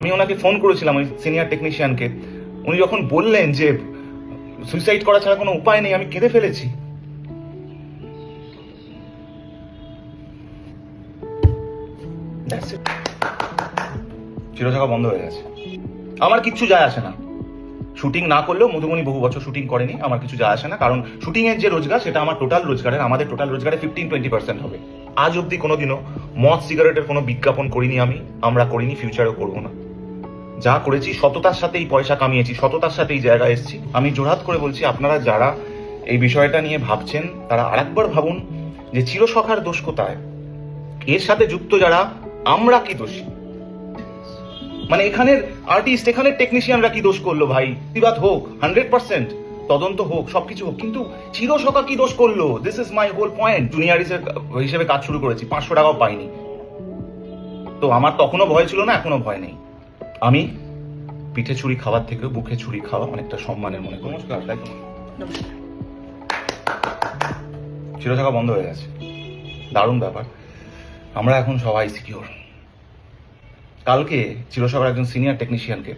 আমি ওনাকে ফোন করেছিলাম, ওই সিনিয়র টেকনিশিয়ানকে। উনি যখন বললেন যে সুইসাইড করা ছাড়া কোনো উপায় নেই, আমি কেঁদে ফেলেছি। চিরচাকা বন্ধ হয়ে গেছে। আমার কিচ্ছু যায় আসে না, শুটিং না করলেও মধুমণি বহু বছর শুটিং করেনি, আমার কিছু যায় আসে না, কারণ শুটিং এর যে রোজগার সেটা আমার টোটাল রোজগারের, আমাদের টোটাল রোজগারে 15-20% হবে। আজ অব্দি কোনোদিনও মদ সিগারেটের কোনো বিজ্ঞাপন করিনি আমরা করিনি, ফিউচারও করবো না। যা করেছি সততার সাথেই পয়সা কামিয়েছি, সততার সাথে এই জায়গায় এসেছি। আমি জোরহাত করে বলছি, আপনারা যারা এই বিষয়টা নিয়ে ভাবছেন তারা আরেকবার ভাবুন যে চিরসখার দোষ কোথায়, এর সাথে যুক্ত যারা, আমরা কি দোষী? মানে এখানের আর্টিস্ট, এখানের টেকনিশিয়ানরা কি দোষ করলো ভাই? প্রতিবাদ হোক, 100% তদন্ত হোক, সবকিছু হোক, কিন্তু চিরসখা কি দোষ করলো? This is my whole point. Junior হিসেবে কাজ শুরু করেছি, 500 টাকাও পাইনি। তো আমার তখনও ভয় ছিল না, এখনো ভয় নেই। আমি পিঠে ছুরি খাওয়ার থেকে বুকে ছুরি খাওয়া অনেকটা সম্মানের মনে করি। নমস্কার। চিরচাকা বন্ধ হয়ে গেছে, দারুণ ব্যাপার। আমরা এখন সবাই সিকিওর। কালকে চিরসখার একজন সিনিয়র টেকনিশিয়ানকে,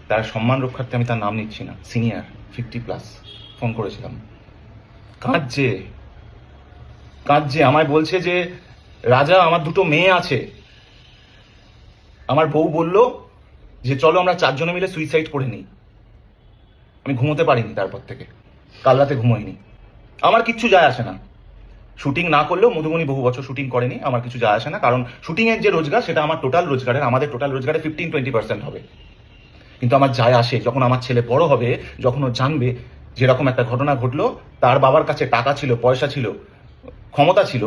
তার সম্মান রক্ষার্থে, আমি তার নাম নিচ্ছি না, সিনিয়র 50+, ফোন করেছিলাম। কাঁদছে আমায় বলছে যে রাজা, আমার 2টো মেয়ে আছে, আমার বউ বলল যে চলো আমরা 4 জনে মিলে সুইসাইড করে নিই। আমি ঘুমোতে পারিনি, তারপর থেকে কাল রাতে ঘুমোইনি। আমার কিচ্ছু যায় আসে না, শুটিং না করলেও মধুমণি বহু বছর শুটিং করেনি, আমার কিছু যায় আসে না, কারণ শুটিং এর যে রোজগার সেটা আমার টোটাল রোজগারের, আমাদের টোটাল রোজগারে 15-20% হবে। কিন্তু আমার যায় আসে যখন আমার ছেলে বড় হবে, যখন ও জানবে যেরকম একটা ঘটনা ঘটলো, তার বাবার কাছে টাকা ছিল, পয়সা ছিল, ক্ষমতা ছিল,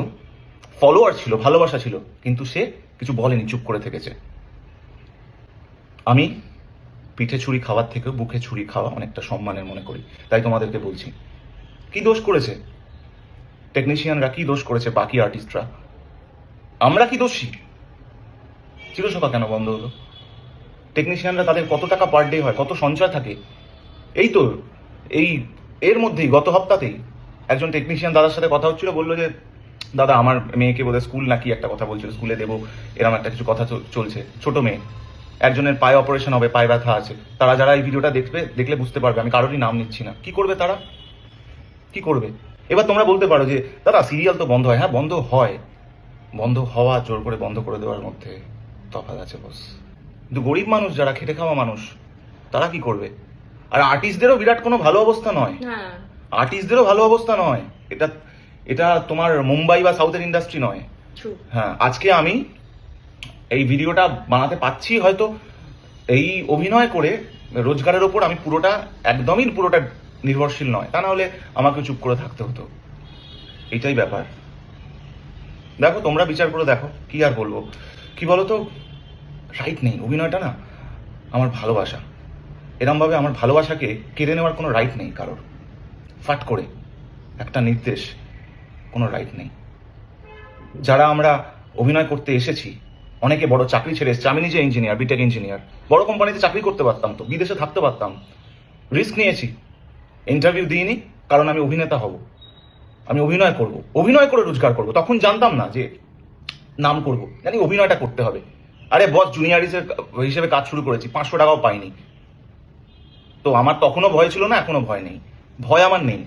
ফলোয়ার ছিল, ভালোবাসা ছিল, কিন্তু সে কিছু বলেনি, চুপ করে থেকেছে। আমি পিঠে ছুরি খাওয়ার থেকেও বুকে ছুরি খাওয়া অনেকটা সম্মানের মনে করি। তাই তোমাদেরকে বলছি, কি দোষ করেছে টেকনিশিয়ানরা, কি দোষ করেছে বাকি আর্টিস্টরা? আমরা কি দোষী? চিরসখা কেন বন্ধ হলো? টেকনিশিয়ানরা, তাদের কত টাকা পার ডে হয়, কত সঞ্চয় থাকে? এই তো এর মধ্যেই, গত সপ্তাহতেই একজন টেকনিশিয়ান দাদার সাথে কথা হচ্ছিল, বললো যে দাদা আমার মেয়েকে বোধহয় স্কুল নাকি একটা কথা বলছিল, স্কুলে দেবো, এরকম একটা কিছু কথা চলছে। ছোট মেয়ে, একজনের পায়ে অপারেশন হবে, পায়ে ব্যথা আছে। তারা যারা এই ভিডিওটা দেখলে বুঝতে পারবে, আমি কারোরই নাম নিচ্ছি না। কি করবে তারা, কি করবে? এবার তোমরা বলতে পারো যে দাদা সিরিয়াল তো বন্ধ হয়। হ্যাঁ, বন্ধ হয়, বন্ধ হওয়া জোর করে বন্ধ করে দেওয়ার মধ্যে তফাৎ আছে বস। কিন্তু গরিব মানুষ, যারা খেটে খাওয়া মানুষ, তারা কি করবে? আর আর্টিস্টদেরও বিরাট কোনো ভালো অবস্থা নয়, আর্টিস্টদেরও ভালো অবস্থা নয়। এটা এটা তোমার মুম্বাই বা সাউথের ইন্ডাস্ট্রি নয়। হ্যাঁ, আজকে আমি এই ভিডিওটা বানাতে পারছি হয়তো এই অভিনয় করে, রোজগারের ওপর আমি একদমই পুরোটা নির্ভরশীল নয়, তা না হলে আমাকে চুপ করে থাকতে হতো। এইটাই ব্যাপার। দেখো, তোমরা বিচার করে দেখো, কি আর বলবো। কি বলতো, রাইট নেই অভিনয়টা, না আমার ভালোবাসা, এরম ভাবে আমার ভালোবাসাকে কেড়ে নেওয়ার কোনো রাইট নেই কারোর। ফাট করে একটা নির্দেশ, কোনো রাইট নেই। যারা আমরা অভিনয় করতে এসেছি, অনেকে বড় চাকরি ছেড়ে এসেছে। আমি নিজে ইঞ্জিনিয়ার, বিটেক ইঞ্জিনিয়ার, বড় কোম্পানিতে চাকরি করতে পারতাম, তো বিদেশে থাকতে পারতাম। রিস্ক নিয়েছি, ইন্টারভিউ দিইনি, কারণ আমি অভিনেতা হব, আমি অভিনয় করব, অভিনয় করে রোজগার করব। তখন জানতাম না যে নাম করব, জানি অভিনয়টা করতে হবে। আরে বস, জুনিয়র হিসেবে কাজ শুরু করেছি, 500 টাকাও পাইনি। তো আমার তখনও ভয় ছিল না, এখনো ভয় নেই। ভয় আমার নেই।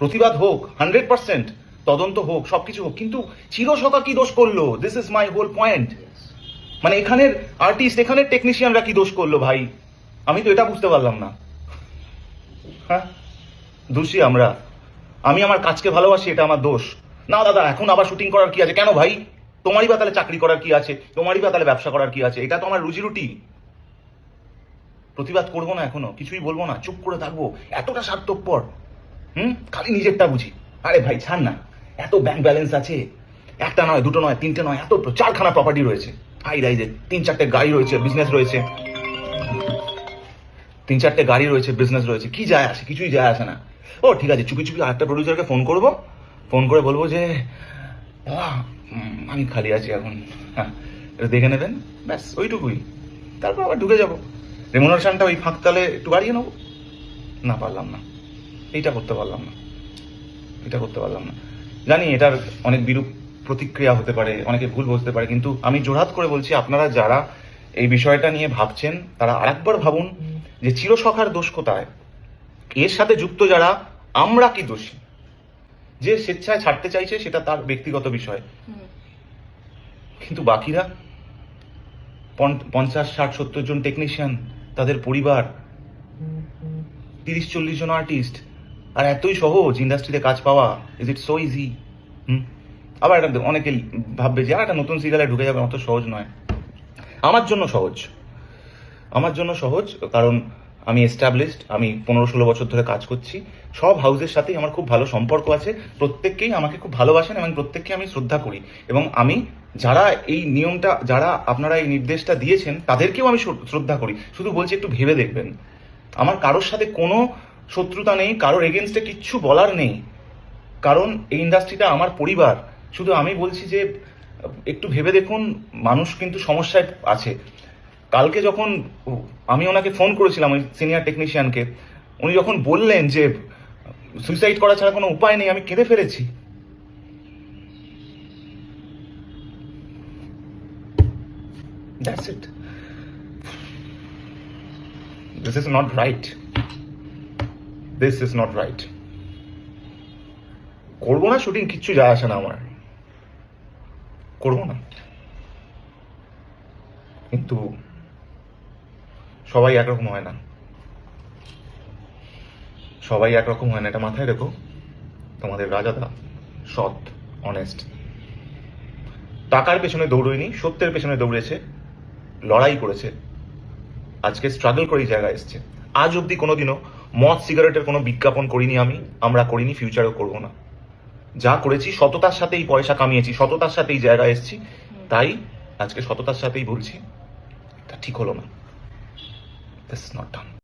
প্রতিবাদ হোক, 100% তদন্ত হোক, সবকিছু হোক, কিন্তু চিরসখা কি দোষ করলো? This is my whole point. মানে এখানের আর্টিস্ট, এখানের টেকনিশিয়ানরা কি দোষ করলো ভাই? আমি তো এটা বুঝতে পারলাম না। হ্যাঁ, দোষী আমরা। আমি আমার কাজকে ভালোবাসি, এটা আমার দোষ না? দাদা, এখন আবার শুটিং করার কি আছে? কেন ভাই? তোমারই বা তাহলে চাকরি করার কি আছে? তোমারই বা তাহলে ব্যবসা করার কি আছে? এটা তো আমার রুজি রুটি। প্রতিবাদ করবো না, এখনো কিছুই বলবো না, চুপ করে থাকবো? এতটা স্বার্থপর? খালি নিজেরটা বুঝি। আরে ভাই ছাড় না, এত ব্যাংক ব্যালেন্স আছে, একটা নয়, দুটো নয়, তিনটে নয়, এত 4খানা প্রপার্টি রয়েছে, হাই রাইজে 3-4টে গাড়ি রয়েছে, বিজনেস রয়েছে, 3-4টে গাড়ি রয়েছে, বিজনেস রয়েছে। কি যায় আসে? কিছুই যায় আসে না। ও ঠিক আছে, চুপি চুপি আরেকটা প্রডিউসারকে ফোন করবো, ফোন করে বলবো যে আমি খালি আছি এখন, হ্যাঁ এটা দেখে নেবেন, ব্যাস ওইটুকুই। তারপর আবার ঢুকে যাবো, রেমুনারেশনটা ওই ফাঁকতালে একটু বাড়িয়ে নেবো। না, পারলাম না, এইটা করতে পারলাম না, এটা করতে পারলাম না। জানি এটার অনেক বিরূপ প্রতিক্রিয়া হতে পারে, অনেকে ভুল বুঝতে পারে, কিন্তু আমি জোরহাত করে বলছি, আপনারা যারা এই বিষয়টা নিয়ে ভাবছেন তারা আরেকবার ভাবুন যে চিরসখার দোষ কোথায়, এর সাথে যুক্ত যারা, আমরা কি দোষী? যে স্বেচ্ছায় ছাড়তে চাইছে সেটা তার ব্যক্তিগত বিষয়, কিন্তু বাকিরা 50, 60, 70 জন টেকনিশিয়ান, তাদের পরিবার, 30-40 জন আর্টিস্ট, আর এতই সহজ ইন্ডাস্ট্রিতে কাজ পাওয়া? Is it so easy? আবার এটা অনেকে ভাববে যে একটা নতুন সিরিয়ালে ঢুকে যাবে, অত সহজ নয়। আমার জন্য সহজ, আমার জন্য সহজ, কারণ আমি এস্টাবলিশড, আমি 15-16 বছর ধরে কাজ করছি, সব হাউসের সাথেই আমার খুব ভালো সম্পর্ক আছে, প্রত্যেককেই আমাকে খুব ভালোবাসেন এবং প্রত্যেককে আমি শ্রদ্ধা করি, এবং আমি যারা এই নিয়মটা, যারা আপনারা এই নির্দেশটা দিয়েছেন তাদেরকেও আমি শ্রদ্ধা করি। শুধু বলছি একটু ভেবে দেখবেন, আমার কারোর সাথে কোনো শত্রুতা নেই, কারোর এগেনস্টে কিচ্ছু বলার নেই, কারণ এই ইন্ডাস্ট্রিটা আমার পরিবার। শুধু আমি বলছি যে একটু ভেবে দেখুন, মানুষ কিন্তু সমস্যায় আছে। কালকে যখন আমি ওনাকে ফোন করেছিলাম, ওই সিনিয়র টেকনিশিয়ানকে, উনি যখন বললেন যে সুইসাইড করা ছাড়া কোনো উপায় নেই, আমি কেঁদে ফেলেছি। That's it. This is not right. This is not right. করবো না শুটিং, কিচ্ছু যায় আসে না আমার, করবো না, কিন্তু সবাই একরকম হয় না, সবাই একরকম হয় না, এটা মাথায় রেখো। তোমাদের রাজাদা সৎ, অনেস্ট, টাকার পেছনে দৌড়য়নি, সত্যের পেছনে দৌড়েছে, লড়াই করেছে, আজকে স্ট্রাগল করে এই জায়গায় এসছে। আজ অব্দি কোনোদিনও মদ সিগারেটের কোনো বিজ্ঞাপন করিনি আমরা করিনি, ফিউচারেও করবো না। যা করেছি সততার সাথেই পয়সা কামিয়েছি, সততার সাথেই জায়গায় এসেছি, তাই আজকে সততার সাথেই বলছি, তা ঠিক হলো না। This is not done.